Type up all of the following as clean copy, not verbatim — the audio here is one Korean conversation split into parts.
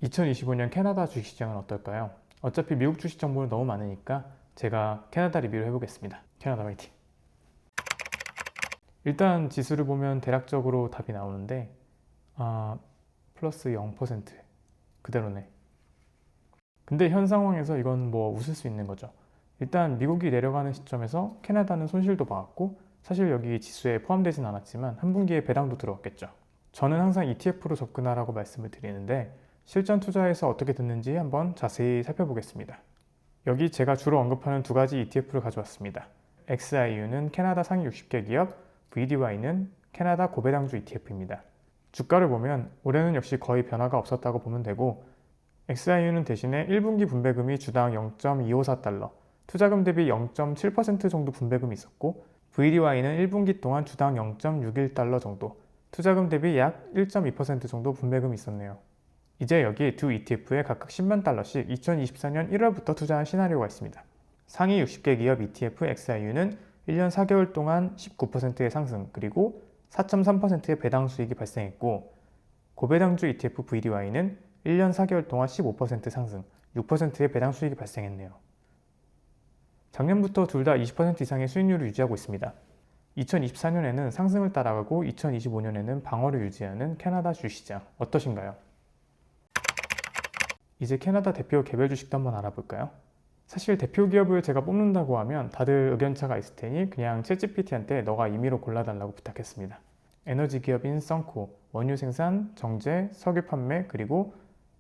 2025년 캐나다 주식시장은 어떨까요? 어차피 미국 주식 정보는 너무 많으니까 제가 캐나다 리뷰를 해보겠습니다. 캐나다 화이팅! 일단 지수를 보면 대략적으로 답이 나오는데 플러스 0% 그대로네. 근데 현 상황에서 이건 뭐 웃을 수 있는 거죠. 일단 미국이 내려가는 시점에서 캐나다는 손실도 봐왔고 사실 여기 지수에 포함되진 않았지만 한 분기에 배당도 들어왔겠죠. 저는 항상 ETF로 접근하라고 말씀을 드리는데 실전 투자에서 어떻게 됐는지 한번 자세히 살펴보겠습니다. 여기 제가 주로 언급하는 두 가지 ETF를 가져왔습니다. XIU는 캐나다 상위 60개 기업, VDY는 캐나다 고배당주 ETF입니다. 주가를 보면 올해는 역시 거의 변화가 없었다고 보면 되고 XIU는 대신에 1분기 분배금이 주당 0.254달러, 투자금 대비 0.7% 정도 분배금이 있었고 VDY는 1분기 동안 주당 0.61달러 정도, 투자금 대비 약 1.2% 정도 분배금이 있었네요. 이제 여기 두 ETF에 각각 10만 달러씩 2024년 1월부터 투자한 시나리오가 있습니다. 상위 60개 기업 ETF XIU는 1년 4개월 동안 19%의 상승 그리고 4.3%의 배당 수익이 발생했고 고배당주 ETF VDY는 1년 4개월 동안 15% 상승, 6%의 배당 수익이 발생했네요. 작년부터 둘 다 20% 이상의 수익률을 유지하고 있습니다. 2024년에는 상승을 따라가고 2025년에는 방어를 유지하는 캐나다 주식시장 어떠신가요? 이제 캐나다 대표 개별 주식도 한번 알아볼까요? 사실 대표 기업을 제가 뽑는다고 하면 다들 의견차가 있을 테니 그냥 챗GPT한테 너가 임의로 골라달라고 부탁했습니다. 에너지 기업인 썬코, 원유 생산, 정제, 석유 판매, 그리고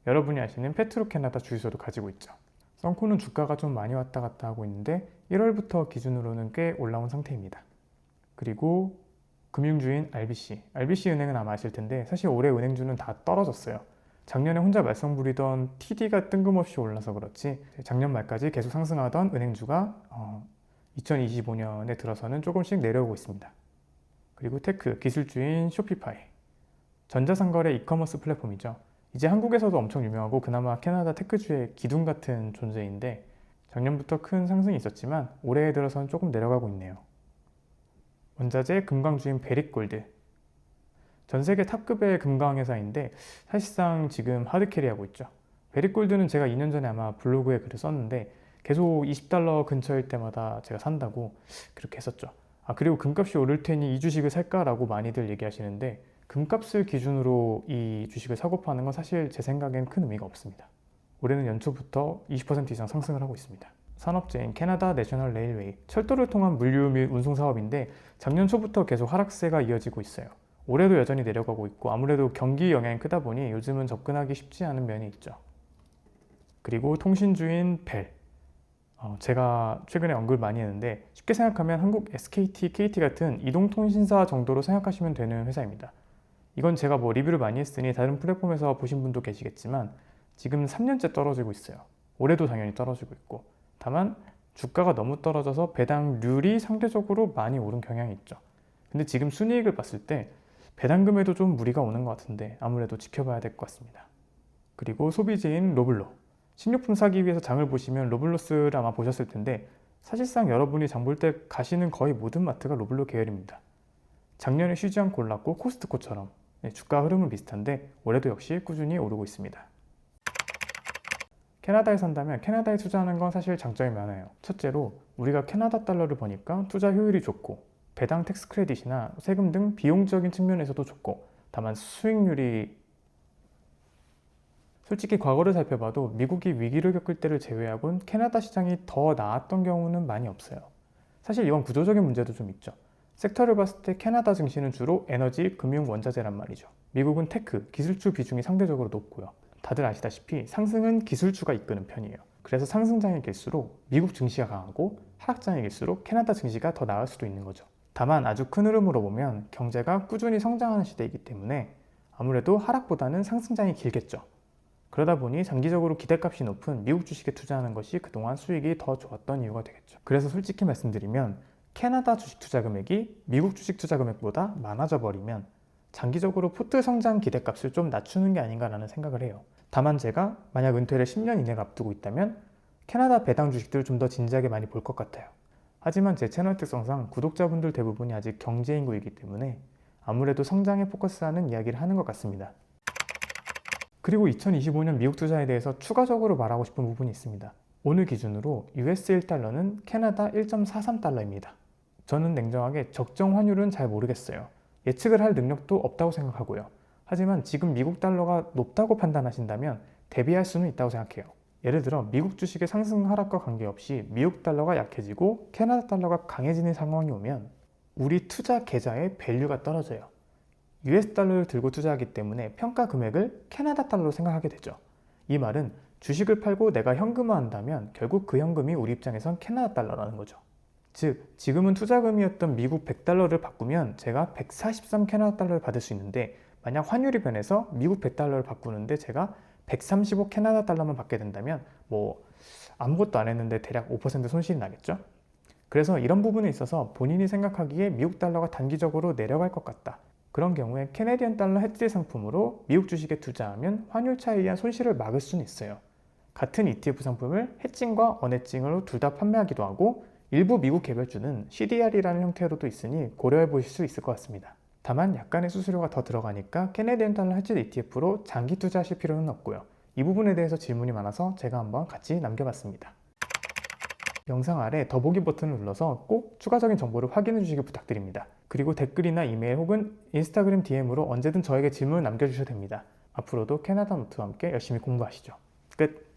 여러분이 아시는 페트로캐나다 주유소도 가지고 있죠. 썬코는 주가가 좀 많이 왔다 갔다 하고 있는데 1월부터 기준으로는 꽤 올라온 상태입니다. 그리고 금융주인 RBC 은행은 아마 아실 텐데 사실 올해 은행주는 다 떨어졌어요. 작년에 혼자 말썽 부리던 TD가 뜬금없이 올라서 그렇지 작년 말까지 계속 상승하던 은행주가 2025년에 들어서는 조금씩 내려오고 있습니다. 그리고 테크, 기술주인 쇼피파이, 전자상거래 이커머스 플랫폼이죠. 이제 한국에서도 엄청 유명하고 그나마 캐나다 테크주의 기둥 같은 존재인데 작년부터 큰 상승이 있었지만 올해 들어서는 조금 내려가고 있네요. 원자재 금광주인 베릭골드, 전 세계 탑급의 금강 회사인데 사실상 지금 하드캐리하고 있죠. 베릭골드는 제가 2년 전에 아마 블로그에 글을 썼는데 계속 20달러 근처일 때마다 제가 산다고 그렇게 했었죠. 그리고 금값이 오를 테니 이 주식을 살까라고 많이들 얘기하시는데 금값을 기준으로 이 주식을 사고 파는 건 사실 제 생각엔 큰 의미가 없습니다. 올해는 연초부터 20% 이상 상승을 하고 있습니다. 산업재인 캐나다 내셔널 레일웨이, 철도를 통한 물류 및 운송 사업인데 작년 초부터 계속 하락세가 이어지고 있어요. 올해도 여전히 내려가고 있고 아무래도 경기 영향이 크다 보니 요즘은 접근하기 쉽지 않은 면이 있죠. 그리고 통신주인 벨, 제가 최근에 언급을 많이 했는데 쉽게 생각하면 한국 SKT, KT 같은 이동통신사 정도로 생각하시면 되는 회사입니다. 이건 제가 뭐 리뷰를 많이 했으니 다른 플랫폼에서 보신 분도 계시겠지만 지금 3년째 떨어지고 있어요. 올해도 당연히 떨어지고 있고 다만 주가가 너무 떨어져서 배당률이 상대적으로 많이 오른 경향이 있죠. 근데 지금 순이익을 봤을 때 배당금에도 좀 무리가 오는 것 같은데 아무래도 지켜봐야 될 것 같습니다. 그리고 소비재인 로블로, 식료품 사기 위해서 장을 보시면 로블로스를 아마 보셨을 텐데 사실상 여러분이 장 볼 때 가시는 거의 모든 마트가 로블로 계열입니다. 작년에 쉬지 않고 올랐고 코스트코처럼 주가 흐름은 비슷한데 올해도 역시 꾸준히 오르고 있습니다. 캐나다에 산다면 캐나다에 투자하는 건 사실 장점이 많아요. 첫째로 우리가 캐나다 달러를 버니까 투자 효율이 좋고 배당 텍스 크레딧이나 세금 등 비용적인 측면에서도 좋고 다만 수익률이 솔직히 과거를 살펴봐도 미국이 위기를 겪을 때를 제외하곤 캐나다 시장이 더 나았던 경우는 많이 없어요. 사실 이건 구조적인 문제도 좀 있죠. 섹터를 봤을 때 캐나다 증시는 주로 에너지, 금융, 원자재란 말이죠. 미국은 테크, 기술주 비중이 상대적으로 높고요. 다들 아시다시피 상승은 기술주가 이끄는 편이에요. 그래서 상승장일수록 미국 증시가 강하고 하락장일수록 캐나다 증시가 더 나을 수도 있는 거죠. 다만 아주 큰 흐름으로 보면 경제가 꾸준히 성장하는 시대이기 때문에 아무래도 하락보다는 상승장이 길겠죠. 그러다 보니 장기적으로 기대값이 높은 미국 주식에 투자하는 것이 그동안 수익이 더 좋았던 이유가 되겠죠. 그래서 솔직히 말씀드리면 캐나다 주식 투자 금액이 미국 주식 투자 금액보다 많아져 버리면 장기적으로 포트 성장 기대값을 좀 낮추는 게 아닌가라는 생각을 해요. 다만 제가 만약 은퇴를 10년 이내가 앞두고 있다면 캐나다 배당 주식들을 좀 더 진지하게 많이 볼 것 같아요. 하지만 제 채널 특성상 구독자분들 대부분이 아직 경제인구이기 때문에 아무래도 성장에 포커스하는 이야기를 하는 것 같습니다. 그리고 2025년 미국 투자에 대해서 추가적으로 말하고 싶은 부분이 있습니다. 오늘 기준으로 US 1달러는 캐나다 1.43달러입니다. 저는 냉정하게 적정 환율은 잘 모르겠어요. 예측을 할 능력도 없다고 생각하고요. 하지만 지금 미국 달러가 높다고 판단하신다면 대비할 수는 있다고 생각해요. 예를 들어 미국 주식의 상승 하락과 관계없이 미국 달러가 약해지고 캐나다 달러가 강해지는 상황이 오면 우리 투자 계좌의 밸류가 떨어져요. US 달러를 들고 투자하기 때문에 평가 금액을 캐나다 달러로 생각하게 되죠. 이 말은 주식을 팔고 내가 현금화한다면 결국 그 현금이 우리 입장에선 캐나다 달러라는 거죠. 즉, 지금은 투자금이었던 미국 100달러를 바꾸면 제가 143 캐나다 달러를 받을 수 있는데 만약 환율이 변해서 미국 100달러를 바꾸는데 제가 135 캐나다 달러만 받게 된다면 아무것도 안 했는데 대략 5% 손실이 나겠죠? 그래서 이런 부분에 있어서 본인이 생각하기에 미국 달러가 단기적으로 내려갈 것 같다. 그런 경우에 캐네디언 달러 해지 상품으로 미국 주식에 투자하면 환율 차이에 의한 손실을 막을 수는 있어요. 같은 ETF 상품을 해칭과 언해칭으로 둘 다 판매하기도 하고 일부 미국 개별주는 CDR이라는 형태로도 있으니 고려해 보실 수 있을 것 같습니다. 다만 약간의 수수료가 더 들어가니까 캐네디언 달러 해지 ETF로 장기 투자하실 필요는 없고요. 이 부분에 대해서 질문이 많아서 제가 한번 같이 남겨봤습니다. 영상 아래 더보기 버튼을 눌러서 꼭 추가적인 정보를 확인해 주시길 부탁드립니다. 그리고 댓글이나 이메일 혹은 인스타그램 DM으로 언제든 저에게 질문을 남겨주셔도 됩니다. 앞으로도 캐나다 노트와 함께 열심히 공부하시죠. 끝!